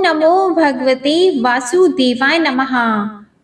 नमो भगवते वासुदेवाय नमः।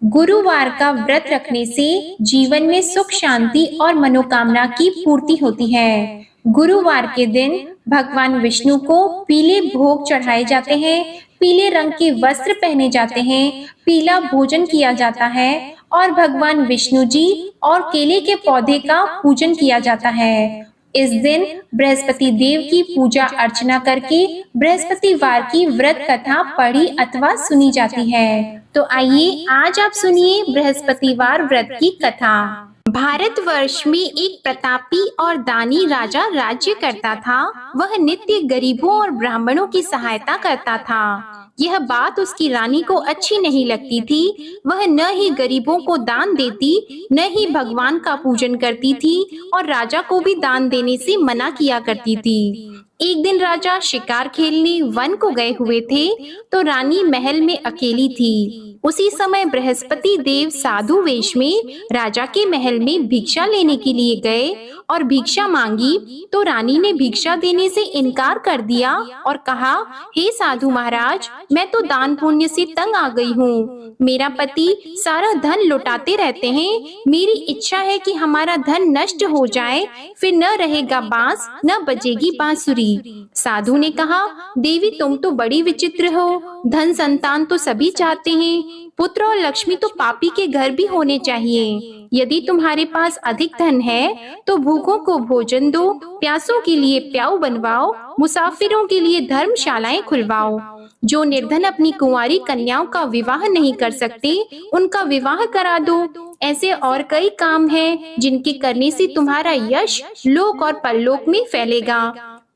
गुरुवार का व्रत रखने से जीवन में सुख शांति और मनोकामना की पूर्ति होती है। गुरुवार के दिन भगवान विष्णु को पीले भोग चढ़ाए जाते हैं, पीले रंग के वस्त्र पहने जाते हैं, पीला भोजन किया जाता है और भगवान विष्णु जी और केले के पौधे का पूजन किया जाता है। इस दिन बृहस्पति देव की पूजा अर्चना करके बृहस्पतिवार की व्रत कथा पढ़ी अथवा सुनी जाती है। तो आइए आज आप सुनिए बृहस्पतिवार व्रत की कथा। भारतवर्ष में एक प्रतापी और दानी राजा राज्य करता था। वह नित्य गरीबों और ब्राह्मणों की सहायता करता था। यह बात उसकी रानी को अच्छी नहीं लगती थी। वह न ही गरीबों को दान देती, न ही भगवान का पूजन करती थी और राजा को भी दान देने से मना किया करती थी। एक दिन राजा शिकार खेलने वन को गए हुए थे, तो रानी महल में अकेली थी। उसी समय बृहस्पति देव साधु वेश में राजा के महल में भिक्षा लेने के लिए गए और भिक्षा मांगी, तो रानी ने भिक्षा देने से इनकार कर दिया और कहा, हे साधु महाराज, मैं तो दान पुण्य से तंग आ गई हूँ। मेरा पति सारा धन लुटाते रहते हैं। मेरी इच्छा है कि हमारा धन नष्ट हो जाए, फिर न रहेगा बांस न बजेगी बांसुरी। साधु ने कहा, देवी तुम तो बड़ी विचित्र हो। धन संतान तो सभी चाहते हैं, पुत्र और लक्ष्मी तो पापी के घर भी होने चाहिए। यदि तुम्हारे पास अधिक धन है तो भूखों को भोजन दो, प्यासों के लिए प्याऊ बनवाओ, मुसाफिरों के लिए धर्मशालाएं खुलवाओ। जो निर्धन अपनी कुंवारी कन्याओं का विवाह नहीं कर सकते, उनका विवाह करा दो। ऐसे और कई काम हैं जिनके करने से तुम्हारा यश लोक और परलोक में फैलेगा।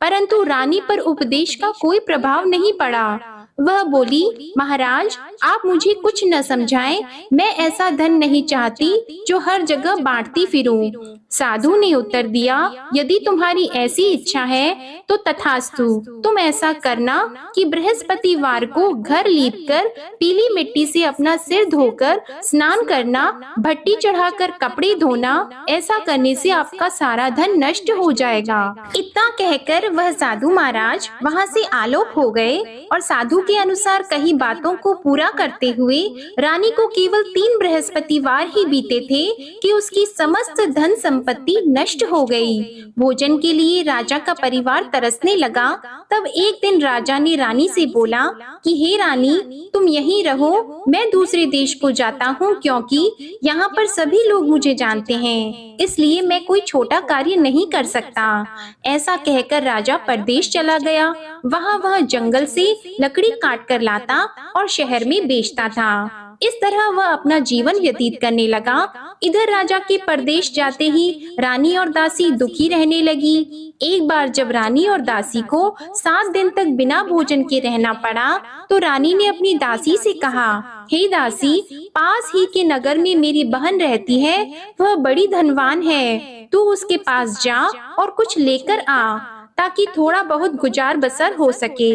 परंतु रानी पर उपदेश का कोई प्रभाव नहीं पड़ा। वह बोली, महाराज आप मुझे कुछ न समझाएं, मैं ऐसा धन नहीं चाहती जो हर जगह बांटती फिरूं। साधु ने उत्तर दिया, यदि तुम्हारी ऐसी इच्छा है तो तथास्तु। तुम ऐसा करना कि बृहस्पतिवार को घर लीपकर पीली मिट्टी से अपना सिर धोकर स्नान करना, भट्टी चढ़ाकर कपड़े धोना। ऐसा करने से आपका सारा धन नष्ट हो जाएगा। इतना कहकर वह साधु महाराज वहाँ से आलोक हो गए और साधु के अनुसार कई बातों को पूरा करते हुए रानी को केवल 3 बृहस्पतिवार ही बीते थे कि उसकी समस्त धन संपत्ति नष्ट हो गई। भोजन के लिए राजा का परिवार तरसने लगा। तब एक दिन राजा ने रानी से बोला कि हे रानी, तुम यहीं रहो, मैं दूसरे देश को जाता हूँ, क्योंकि यहाँ पर सभी लोग मुझे जानते हैं, इसलिए मैं कोई छोटा कार्य नहीं कर सकता। ऐसा कहकर राजा परदेश चला गया। वहाँ वह जंगल से लकड़ी काट कर लाता और शहर में बेचता था। इस तरह वह अपना जीवन व्यतीत करने लगा। इधर राजा के परदेश जाते ही रानी और दासी दुखी रहने लगी। एक बार जब रानी और दासी को 7 दिन तक बिना भोजन के रहना पड़ा, तो रानी ने अपनी दासी से कहा, हे दासी, पास ही के नगर में मेरी बहन रहती है, वह बड़ी धनवान है। तू उसके पास जा और कुछ लेकर आ, ताकि थोड़ा बहुत गुजार बसर हो सके।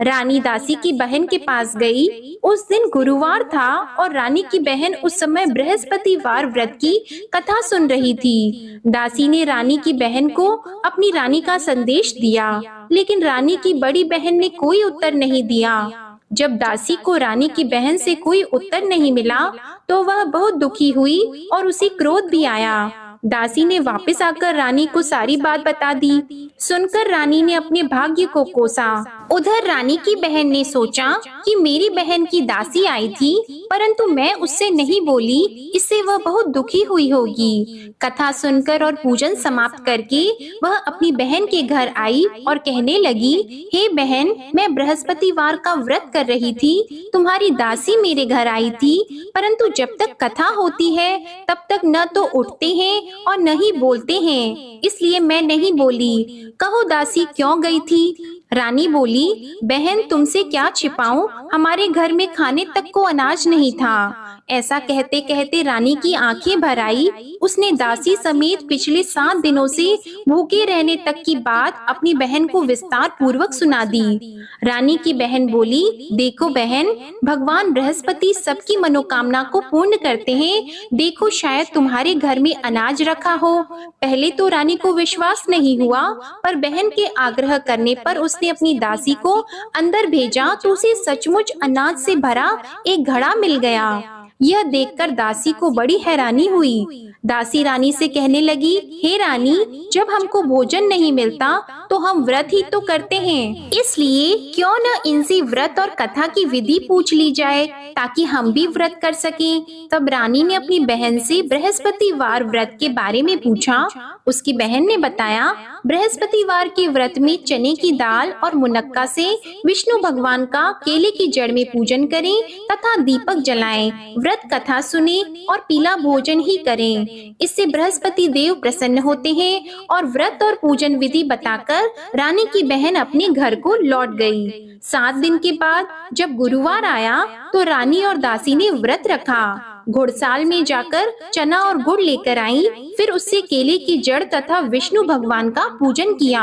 रानी दासी की बहन के पास गई। उस दिन गुरुवार था और रानी की बहन उस समय बृहस्पतिवार व्रत की कथा सुन रही थी। दासी ने रानी की बहन को अपनी रानी का संदेश दिया, लेकिन रानी की बड़ी बहन ने कोई उत्तर नहीं दिया। जब दासी को रानी की बहन से कोई उत्तर नहीं मिला, तो वह बहुत दुखी हुई और उसे क्रोध भी आया। दासी ने वापस आकर रानी को सारी बात बता दी। सुनकर रानी ने अपने भाग्य को कोसा। उधर रानी की बहन ने सोचा कि मेरी बहन की दासी आई थी, परंतु मैं उससे नहीं बोली, इससे वह बहुत दुखी हुई होगी। कथा सुनकर और पूजन समाप्त करके वह अपनी बहन के घर आई और कहने लगी, हे बहन, मैं बृहस्पतिवार का व्रत कर रही थी, तुम्हारी दासी मेरे घर आई थी, परंतु जब तक कथा होती है तब तक न तो उठते हैं और न ही बोलते हैं, इसलिए मैं नहीं बोली। कहो दासी क्यों गई थी? रानी बोली, बहन तुमसे क्या छिपाऊं, हमारे घर में खाने तक को अनाज नहीं था। ऐसा कहते कहते रानी की आंखें भर आई। उसने दासी समेत पिछले 7 दिनों से भूखे रहने तक की बात अपनी बहन को विस्तार पूर्वक सुना दी। रानी की बहन बोली, देखो बहन, भगवान बृहस्पति सबकी मनोकामना को पूर्ण करते हैं। देखो शायद तुम्हारे घर में अनाज रखा हो। पहले तो रानी को विश्वास नहीं हुआ, पर बहन के आग्रह करने पर उसने उसने अपनी दासी को अंदर भेजा तो उसे सचमुच अनाज से भरा एक घड़ा मिल गया। यह देखकर दासी को बड़ी हैरानी हुई। दासी रानी से कहने लगी, हे रानी, जब हमको भोजन नहीं मिलता तो हम व्रत ही तो करते हैं, इसलिए क्यों न इनसे व्रत और कथा की विधि पूछ ली जाए ताकि हम भी व्रत कर सकें। तब रानी ने अपनी बहन से बृहस्पतिवार व्रत के बारे में पूछा। उसकी बहन ने बताया, बृहस्पतिवार के व्रत में चने की दाल और मुनक्का से विष्णु भगवान का केले की जड़ में पूजन करें तथा दीपक जलाएं, व्रत कथा सुने और पीला भोजन ही करें। इससे बृहस्पति देव प्रसन्न होते हैं। और व्रत और पूजन विधि बताकर रानी की बहन अपने घर को लौट गई। 7 दिन के बाद जब गुरुवार आया तो रानी और दासी ने व्रत रखा। घुड़साल में जाकर चना और गुड़ लेकर आई, फिर उससे केले की जड़ तथा विष्णु भगवान का पूजन किया।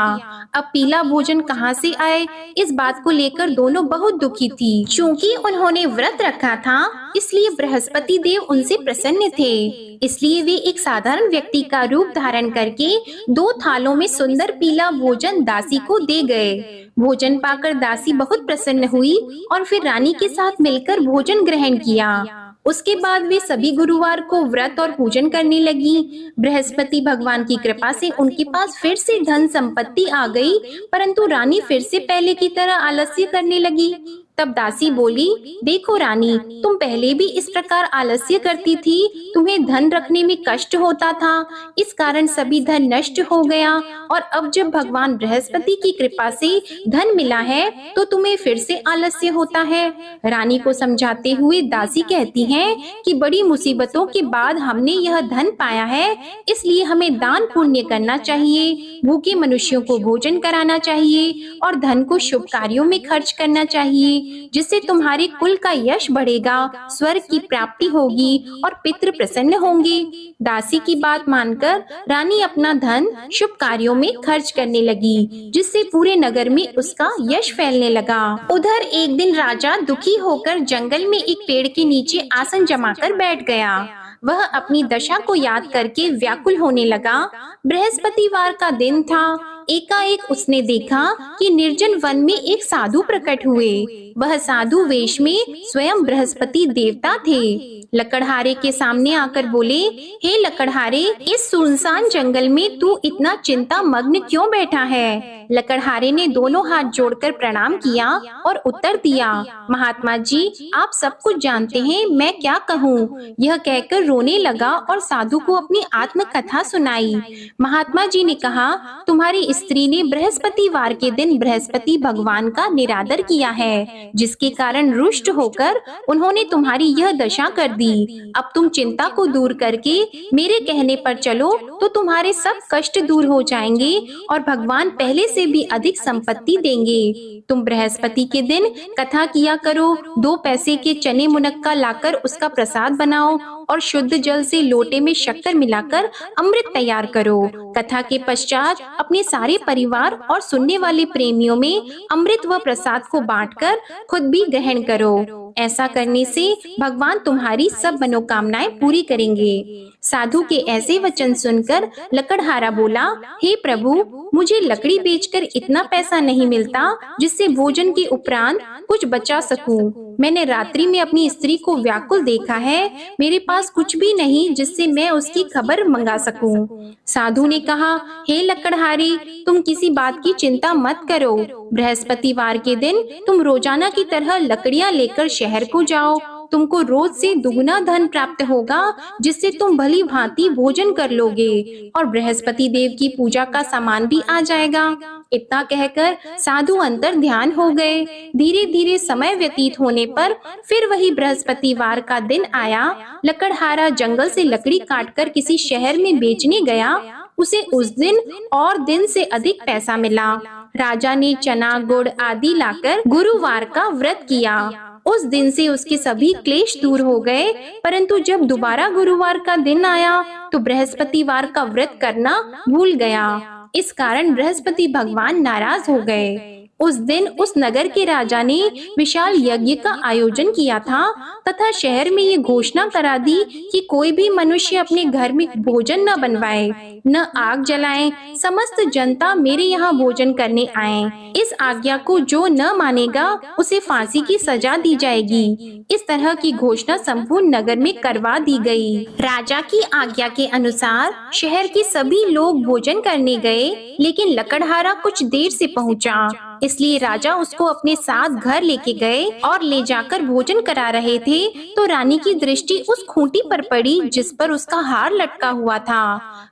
अब पीला भोजन कहाँ से आए, इस बात को लेकर दोनों बहुत दुखी थी। चूँकि उन्होंने व्रत रखा था, इसलिए बृहस्पति देव उनसे प्रसन्न थे। इसलिए वे एक साधारण व्यक्ति का रूप धारण करके 2 थालों में सुंदर पीला भोजन दासी को दे गए। भोजन पाकर दासी बहुत प्रसन्न हुई और फिर रानी के साथ मिलकर भोजन ग्रहण किया। उसके बाद वे सभी गुरुवार को व्रत और पूजन करने लगी। बृहस्पति भगवान की कृपा से उनके पास फिर से धन संपत्ति आ गई, परंतु रानी फिर से पहले की तरह आलस्य करने लगी। तब दासी बोली, देखो रानी, तुम पहले भी इस प्रकार आलस्य करती थी, तुम्हें धन रखने में कष्ट होता था, इस कारण सभी धन नष्ट हो गया, और अब जब भगवान बृहस्पति की कृपा से धन मिला है तो तुम्हें फिर से आलस्य होता है। रानी को समझाते हुए दासी कहती है कि बड़ी मुसीबतों के बाद हमने यह धन पाया है, इसलिए हमें दान पुण्य करना चाहिए, भूखे मनुष्यों को भोजन कराना चाहिए और धन को शुभ कार्यों में खर्च करना चाहिए, जिससे तुम्हारे कुल का यश बढ़ेगा, स्वर्ग की प्राप्ति होगी और पितृ प्रसन्न होंगे। दासी की बात मानकर रानी अपना धन शुभ कार्यों में खर्च करने लगी, जिससे पूरे नगर में उसका यश फैलने लगा। उधर एक दिन राजा दुखी होकर जंगल में एक पेड़ के नीचे आसन जमाकर बैठ गया। वह अपनी दशा को याद करके व्याकुल होने लगा। बृहस्पतिवार का दिन था। एकाएक उसने देखा कि निर्जन वन में एक साधु प्रकट हुए। वह साधु वेश में स्वयं बृहस्पति देवता थे। लकड़हारे के सामने आकर बोले, हे लकड़हारे, इस सुनसान जंगल में तू इतना चिंता मग्न क्यों बैठा है? लकड़हारे ने दोनों हाथ जोड़कर प्रणाम किया और उत्तर दिया, महात्मा जी, आप सब कुछ जानते हैं, मैं क्या कहूँ। यह कहकर रोने लगा और साधु को अपनी आत्म कथा सुनाई। महात्मा जी ने कहा, तुम्हारी स्त्री ने बृहस्पतिवार के दिन बृहस्पति भगवान का निरादर किया है, जिसके कारण रुष्ट होकर उन्होंने तुम्हारी यह दशा कर दी। अब तुम चिंता को दूर करके मेरे कहने पर चलो तो तुम्हारे सब कष्ट दूर हो जाएंगे और भगवान पहले से भी अधिक संपत्ति देंगे। तुम बृहस्पति के दिन कथा किया करो, 2 पैसे के चने मुनक्का लाकर उसका प्रसाद बनाओ और शुद्ध जल से लोटे में शक्कर मिलाकर अमृत तैयार करो। कथा के पश्चात अपने सारे परिवार और सुनने वाले प्रेमियों में अमृत व प्रसाद को बांटकर खुद भी ग्रहण करो। ऐसा करने से भगवान तुम्हारी सब मनोकामनाएं पूरी करेंगे। साधु के ऐसे वचन सुनकर लकड़हारा बोला, हे प्रभु, मुझे लकड़ी बेचकर इतना पैसा नहीं मिलता जिससे भोजन के उपरांत कुछ बचा सकूं। मैंने रात्रि में अपनी स्त्री को व्याकुल देखा है, मेरे पास कुछ भी नहीं जिससे मैं उसकी खबर मंगा सकूं। साधु ने कहा, हे लकड़हारे, तुम किसी बात की चिंता मत करो। बृहस्पतिवार के दिन तुम रोजाना की तरह लकड़ियां लेकर शहर को जाओ। तुमको रोज से दुगुना धन प्राप्त होगा, जिससे तुम भली भांति भोजन कर लोगे और बृहस्पति देव की पूजा का सामान भी आ जाएगा। इतना कहकर साधु अंतर ध्यान हो गए। धीरे धीरे समय व्यतीत होने पर फिर वही बृहस्पतिवार का दिन आया। लकड़हारा जंगल से लकड़ी काटकर किसी शहर में बेचने गया। उसे उस दिन और दिन से अधिक पैसा मिला। राजा ने चना गुड़ आदि लाकर गुरुवार का व्रत किया। उस दिन से उसके सभी क्लेश दूर हो गए, परंतु जब दोबारा गुरुवार का दिन आया तो बृहस्पतिवार का व्रत करना भूल गया। इस कारण बृहस्पति भगवान नाराज हो गए। उस दिन उस नगर के राजा ने विशाल यज्ञ का आयोजन किया था तथा शहर में ये घोषणा करा दी कि कोई भी मनुष्य अपने घर में भोजन न बनवाए, न आग जलाए। समस्त जनता मेरे यहाँ भोजन करने आए। इस आज्ञा को जो न मानेगा उसे फांसी की सजा दी जाएगी। इस तरह की घोषणा संपूर्ण नगर में करवा दी गई। राजा की आज्ञा के अनुसार शहर के सभी लोग भोजन करने गए, लेकिन लकड़हारा कुछ देर से पहुंचा, इसलिए राजा उसको अपने साथ घर लेके गए और ले जाकर भोजन करा रहे थे तो रानी की दृष्टि उस खूंटी पर पड़ी जिस पर उसका हार लटका हुआ था।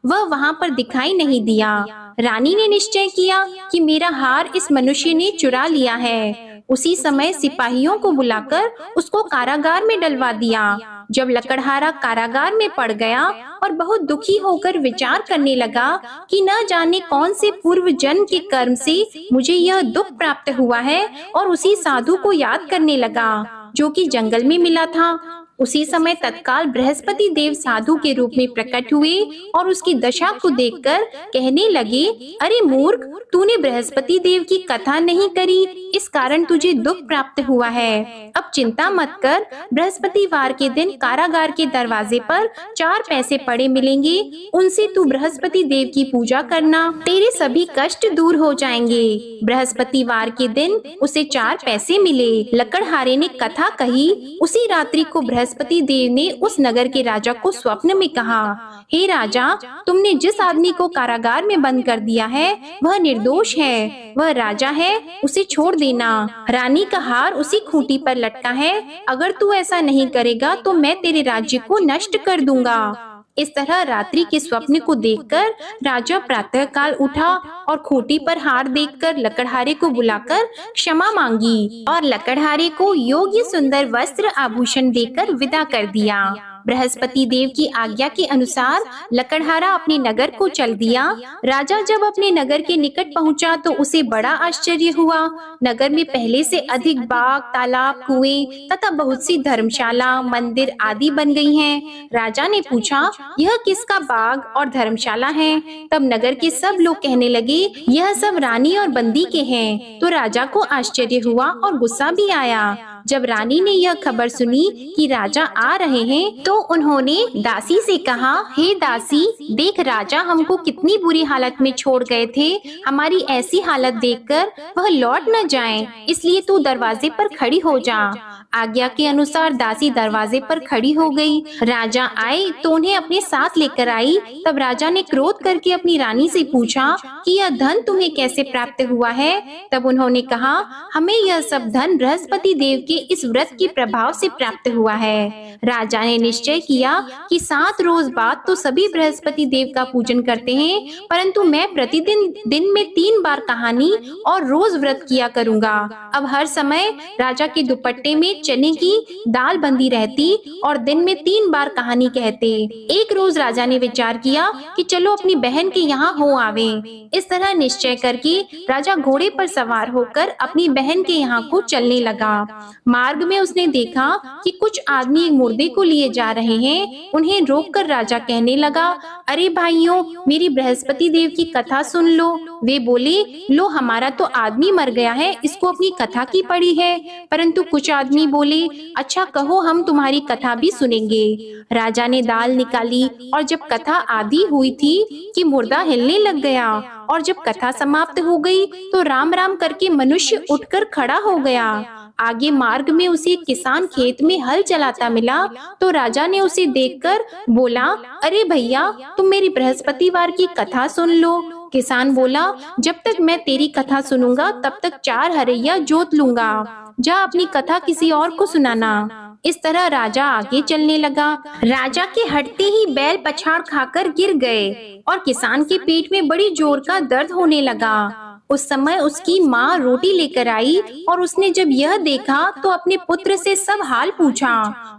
वह वहाँ पर दिखाई नहीं दिया। रानी ने निश्चय किया कि मेरा हार इस मनुष्य ने चुरा लिया है। उसी समय सिपाहियों को बुलाकर उसको कारागार में डलवा दिया। जब लकड़हारा कारागार में पड़ गया और बहुत दुखी होकर विचार करने लगा कि न जाने कौन से पूर्व जन्म के कर्म से मुझे यह दुख प्राप्त हुआ है, और उसी साधु को याद करने लगा जो कि जंगल में मिला था। उसी समय तत्काल बृहस्पति देव साधु के रूप में प्रकट हुए और उसकी दशा को देखकर कहने लगे, अरे मूर्ख, तूने बृहस्पति देव की कथा नहीं करी, इस कारण तुझे दुख प्राप्त हुआ है। अब चिंता मत कर, बृहस्पतिवार के दिन कारागार के दरवाजे पर 4 पैसे पड़े मिलेंगे, उनसे तू बृहस्पति देव की पूजा करना, तेरे सभी कष्ट दूर हो जाएंगे। बृहस्पतिवार के दिन उसे 4 पैसे मिले। लकड़हारे ने कथा कही। उसी रात्रि को बृहस्पति देव ने उस नगर के राजा को स्वप्न में कहा, हे राजा, तुमने जिस आदमी को कारागार में बंद कर दिया है वह निर्दोष है, वह राजा है, उसे छोड़ देना। रानी का हार उसी खूंटी पर लटका है, अगर तू ऐसा नहीं करेगा तो मैं तेरे राज्य को नष्ट कर दूंगा। इस तरह रात्रि के स्वप्न को देखकर राजा प्रातः काल उठा और खूंटी पर हार देखकर लकड़हारे को बुलाकर क्षमा मांगी और लकड़हारे को योग्य सुंदर वस्त्र आभूषण देकर विदा कर दिया। बृहस्पति देव की आज्ञा के अनुसार लकड़हारा अपने नगर को चल दिया। राजा जब अपने नगर के निकट पहुंचा तो उसे बड़ा आश्चर्य हुआ। नगर में पहले से अधिक बाग, तालाब, कुएं तथा बहुत सी धर्मशाला, मंदिर आदि बन गई हैं। राजा ने पूछा, यह किसका बाग और धर्मशाला है? तब नगर के सब लोग कहने लगे, यह सब रानी और बंदी के हैं। तो राजा को आश्चर्य हुआ और गुस्सा भी आया। जब रानी ने यह खबर सुनी कि राजा आ रहे हैं तो उन्होंने दासी से कहा, हे दासी, देख राजा हमको कितनी बुरी हालत में छोड़ गए थे। हमारी ऐसी हालत देखकर वह लौट न जाएं, इसलिए तू दरवाजे पर खड़ी हो जा। आज्ञा के अनुसार दासी दरवाजे पर खड़ी हो गई। राजा आए तो उन्हें अपने साथ लेकर आई। तब राजा ने क्रोध करके अपनी रानी से पूछा कि यह धन तुम्हें कैसे प्राप्त हुआ है? तब उन्होंने कहा, हमें यह सब धन बृहस्पति देव के इस व्रत के प्रभाव से प्राप्त हुआ है। राजा ने निश्चय किया कि 7 रोज बाद तो सभी बृहस्पति देव का पूजन करते हैं, परंतु मैं प्रतिदिन दिन में 3 बार कहानी और रोज व्रत किया करूंगा। अब हर समय राजा के दुपट्टे में चने की दाल बंदी रहती और दिन में 3 बार कहानी कहते। एक रोज राजा ने विचार किया कि चलो अपनी बहन के यहाँ हो आवे। इस तरह निश्चय करके राजा घोड़े पर सवार होकर अपनी बहन के यहाँ को चलने लगा। मार्ग में उसने देखा कि कुछ आदमी एक मुर्दे को लिए जा रहे हैं। उन्हें रोककर राजा कहने लगा, अरे भाइयों, मेरी बृहस्पति देव की कथा सुन लो। वे बोले, लो हमारा तो आदमी मर गया है, इसको अपनी कथा की पड़ी है। परंतु कुछ आदमी बोले, अच्छा कहो, हम तुम्हारी कथा भी सुनेंगे। राजा ने दाल निकाली और जब कथा आधी हुई थी कि मुर्दा हिलने लग गया, और जब कथा समाप्त हो गई तो राम राम करके मनुष्य उठकर खड़ा हो गया। आगे मार्ग में उसे एक किसान खेत में हल चलाता मिला तो राजा ने उसे देखकर बोला, अरे भैया, तुम मेरी बृहस्पतिवार की कथा सुन लो। किसान बोला, जब तक मैं तेरी कथा सुनूंगा तब तक 4 हरैया जोत लूंगा। जा अपनी कथा किसी और को सुनाना। इस तरह राजा आगे चलने लगा। राजा के हटते ही बैल पछाड़ खाकर गिर गए और किसान के पेट में बड़ी जोर का दर्द होने लगा। उस समय उसकी माँ रोटी लेकर आई और उसने जब यह देखा तो अपने पुत्र से सब हाल पूछा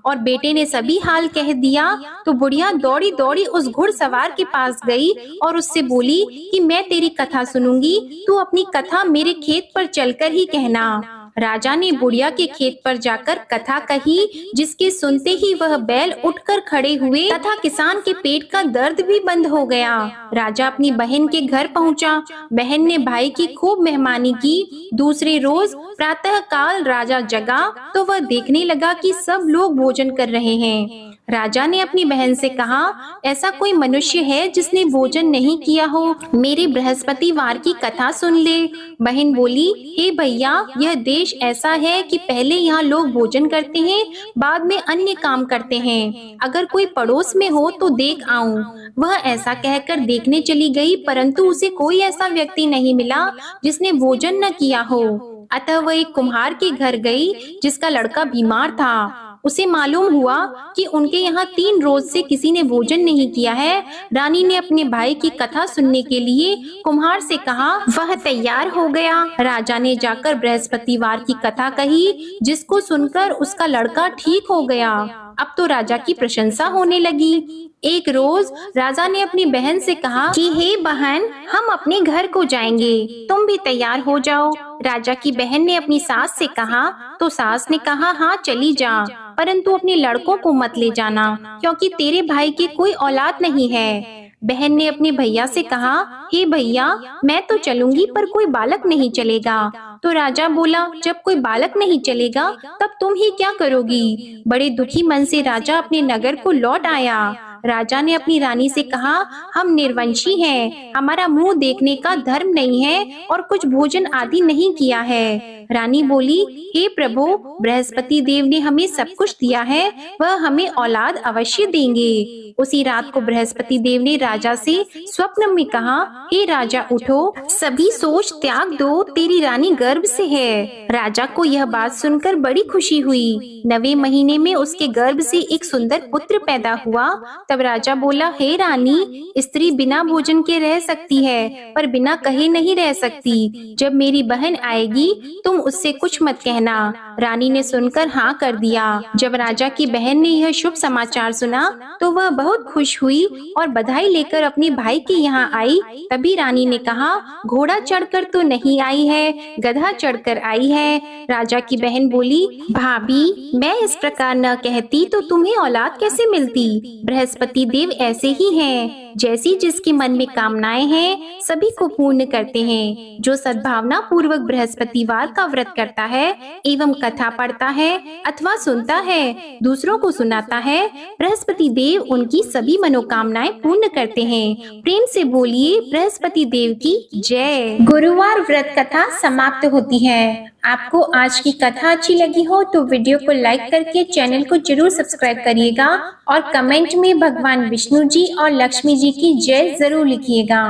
और बेटे ने सभी हाल कह दिया। तो बुढ़िया दौड़ी दौड़ी उस घुड़सवार के पास गई और उससे बोली कि मैं तेरी कथा सुनूंगी, तू अपनी कथा मेरे खेत पर चलकर ही कहना। राजा ने बुढ़िया के खेत पर जाकर कथा कही, जिसके सुनते ही वह बैल उठकर खड़े हुए तथा किसान के पेट का दर्द भी बंद हो गया। राजा अपनी बहन के घर पहुंचा। बहन ने भाई की खूब मेहमानी की। दूसरे रोज प्रातः काल राजा जगा तो वह देखने लगा कि सब लोग भोजन कर रहे हैं। राजा ने अपनी बहन से कहा, ऐसा कोई मनुष्य है जिसने भोजन नहीं किया हो? मेरे बृहस्पतिवार की कथा सुन ले। बहन बोली, हे भैया, यह देश ऐसा है कि पहले यहाँ लोग भोजन करते हैं, बाद में अन्य काम करते हैं। अगर कोई पड़ोस में हो तो देख आऊं। वह ऐसा कहकर देखने चली गई, परंतु उसे कोई ऐसा व्यक्ति नहीं मिला जिसने भोजन न किया हो। अतः वह एक कुम्हार के घर गई जिसका लड़का बीमार था। उसे मालूम हुआ कि उनके यहाँ 3 रोज से किसी ने भोजन नहीं किया है। रानी ने अपने भाई की कथा सुनने के लिए कुम्हार से कहा। वह तैयार हो गया। राजा ने जाकर बृहस्पतिवार की कथा कही, जिसको सुनकर उसका लड़का ठीक हो गया। अब तो राजा की प्रशंसा होने लगी। एक रोज राजा ने अपनी बहन से कहा कि हे बहन, हम अपने घर को जाएंगे, तुम भी तैयार हो जाओ। राजा की बहन ने अपनी सास से कहा तो सास ने कहा, हाँ चली जा, परंतु अपने लड़कों को मत ले जाना, क्योंकि तेरे भाई की कोई औलाद नहीं है। बहन ने अपने भैया से कहा, हे भैया, मैं तो चलूंगी पर कोई बालक नहीं चलेगा। तो राजा बोला, जब कोई बालक नहीं चलेगा तब तुम ही क्या करोगी? बड़े दुखी मन से राजा अपने नगर को लौट आया। राजा ने अपनी रानी से कहा, हम निर्वंशी हैं, हमारा मुंह देखने का धर्म नहीं है और कुछ भोजन आदि नहीं किया है। रानी बोली, हे प्रभु, बृहस्पति देव ने हमें सब कुछ दिया है, वह हमें औलाद अवश्य देंगे। उसी रात को बृहस्पति देव ने राजा से स्वप्न में कहा, हे राजा उठो, सभी सोच त्याग दो, तेरी रानी गर्भ से है। राजा को यह बात सुनकर बड़ी खुशी हुई। 9वें महीने में उसके गर्भ से एक सुंदर पुत्र पैदा हुआ। तब राजा बोला, हे रानी, स्त्री बिना भोजन के रह सकती है, पर बिना कहे नहीं रह सकती। जब मेरी बहन आएगी तुम उससे कुछ मत कहना। रानी ने सुनकर हाँ कर दिया। जब राजा की बहन ने यह शुभ समाचार सुना तो वह बहुत खुश हुई और बधाई लेकर अपने भाई के यहाँ आई। तभी रानी ने कहा, घोड़ा चढ़कर तो नहीं आई है, गधा चढ़कर आई है। राजा की बहन बोली, भाभी, मैं इस प्रकार न कहती तो तुम्हें औलाद कैसे मिलती? बृहस्पति देव ऐसे ही हैं, जैसी जिसके मन में कामनाएं हैं सभी को पूर्ण करते हैं। जो सद्भावना पूर्वक बृहस्पतिवार का व्रत करता है एवं कथा पढ़ता है अथवा सुनता है, दूसरों को सुनाता है, बृहस्पति देव उनकी सभी मनोकामनाएं पूर्ण करते हैं। प्रेम से बोलिए बृहस्पति देव की जय। गुरुवार व्रत कथा समाप्त होती है। आपको आज की कथा अच्छी लगी हो तो वीडियो को लाइक करके चैनल को जरूर सब्सक्राइब करिएगा और कमेंट में भगवान विष्णु जी और लक्ष्मी जी की जय जरूर लिखिएगा।